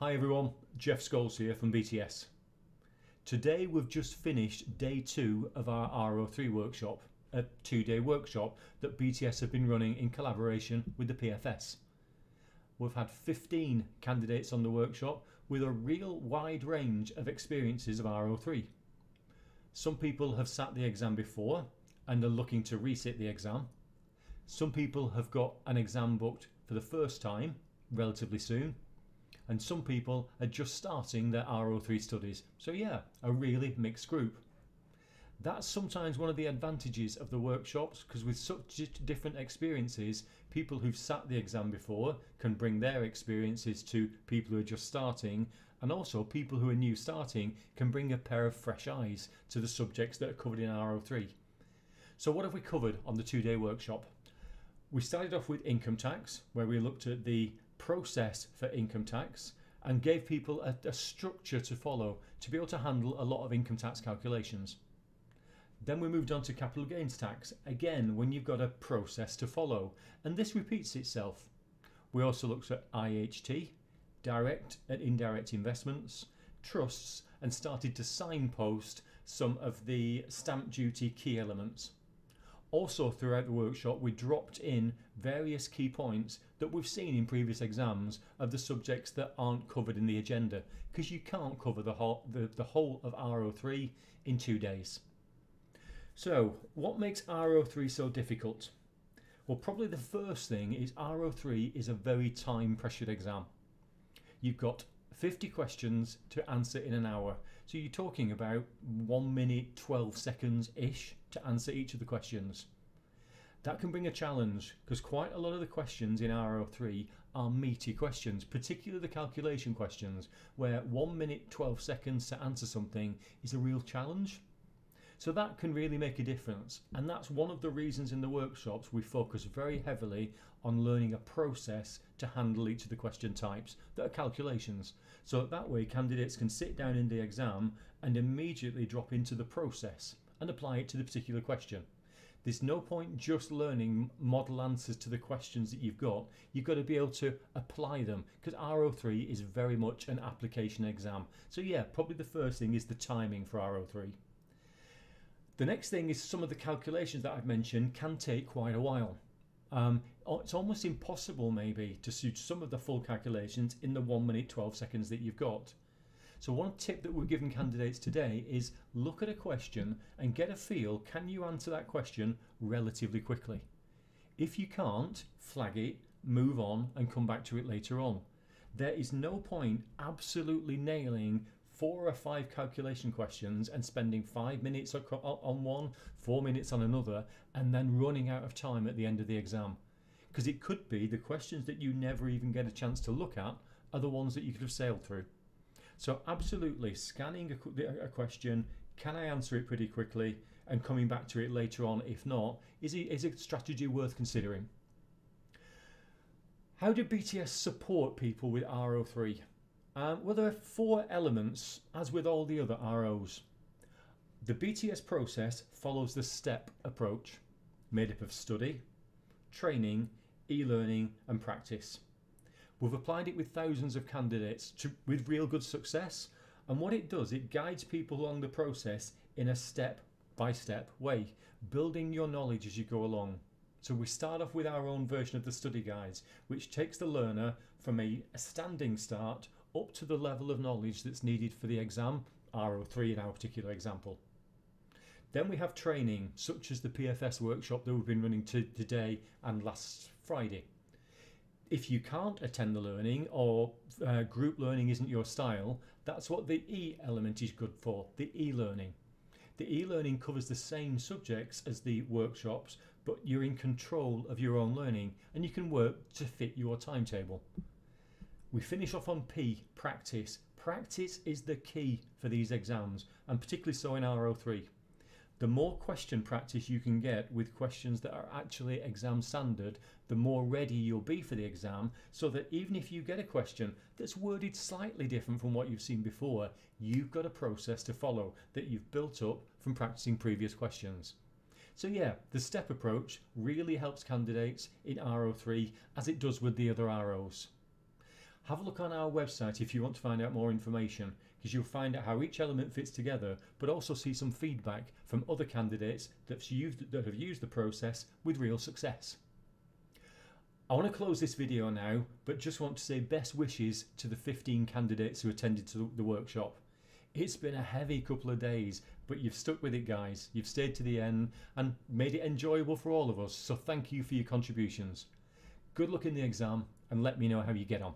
Hi everyone, Jeff Scholes here from BTS. Today we've just finished day 2 of our R03 workshop, a 2-day workshop that BTS have been running in collaboration with the PFS. We've had 15 candidates on the workshop with a real wide range of experiences of R03. Some people have sat the exam before and are looking to resit the exam. Some people have got an exam booked for the first time relatively soon. And some people are just starting their R03 studies. So yeah, a really mixed group. That's sometimes one of the advantages of the workshops, because with such different experiences, people who've sat the exam before can bring their experiences to people who are just starting, and also people who are new starting can bring a pair of fresh eyes to the subjects that are covered in R03. So what have we covered on the 2-day workshop? We started off with income tax, where we looked at the process for income tax and gave people a structure to follow to be able to handle a lot of income tax calculations. Then we moved on to capital gains tax, again when you've got a process to follow, and this repeats itself. We also looked at IHT, direct and indirect investments, trusts, and started to signpost some of the stamp duty key elements. Also throughout the workshop we dropped in various key points that we've seen in previous exams of the subjects that aren't covered in the agenda, because you can't cover the whole of R03 in 2 days. So what makes R03 so difficult? Well, probably the first thing is R03 is a very time pressured exam. You've got 50 questions to answer in an hour. So you're talking about 1 minute 12 seconds ish to answer each of the questions. That can bring a challenge because quite a lot of the questions in R03 are meaty questions, particularly the calculation questions, where 1 minute 12 seconds to answer something is a real challenge. So that can really make a difference, and that's one of the reasons in the workshops we focus very heavily on learning a process to handle each of the question types that are calculations, so that way candidates can sit down in the exam and immediately drop into the process and apply it to the particular question. There's no point just learning model answers to the questions that you've got to be able to apply them, because R03 is very much an application exam. So yeah, probably the first thing is the timing for R03. The next thing is some of the calculations that I've mentioned can take quite a while. It's almost impossible maybe to suit some of the full calculations in the 1 minute 12 seconds that you've got. So one tip that we're giving candidates today is look at a question and get a feel, can you answer that question relatively quickly? If you can't, flag it, move on and come back to it later on. There is no point absolutely nailing 4 or 5 calculation questions and spending 5 minutes on one, 4 minutes on another, and then running out of time at the end of the exam. Because it could be the questions that you never even get a chance to look at are the ones that you could have sailed through. So absolutely scanning a question, can I answer it pretty quickly, and coming back to it later on if not, is a strategy worth considering. How do BTS support people with R03? Well, there are 4 elements, as with all the other ROs. The BTS process follows the STEP approach, made up of study, training, e-learning and practice. We've applied it with thousands of candidates with real good success, and what it does, it guides people along the process in a step-by-step way, building your knowledge as you go along. So we start off with our own version of the study guides, which takes the learner from a standing start up to the level of knowledge that's needed for the exam, R03 in our particular example. Then we have training, such as the PFS workshop that we've been running today and last Friday. If you can't attend the learning or group learning isn't your style, that's what the E element is good for, the e-learning. The e-learning covers the same subjects as the workshops, but you're in control of your own learning and you can work to fit your timetable. We finish off on P, practice. Practice is the key for these exams, and particularly so in R03. The more question practice you can get with questions that are actually exam standard, the more ready you'll be for the exam, so that even if you get a question that's worded slightly different from what you've seen before, you've got a process to follow that you've built up from practicing previous questions. So yeah, the STEP approach really helps candidates in R03 as it does with the other ROs. Have a look on our website if you want to find out more information, because you'll find out how each element fits together, but also see some feedback from other candidates that have used the process with real success. I want to close this video now, but just want to say best wishes to the 15 candidates who attended to the workshop. It's been a heavy couple of days, but you've stuck with it, guys. You've stayed to the end and made it enjoyable for all of us, so thank you for your contributions. Good luck in the exam and let me know how you get on.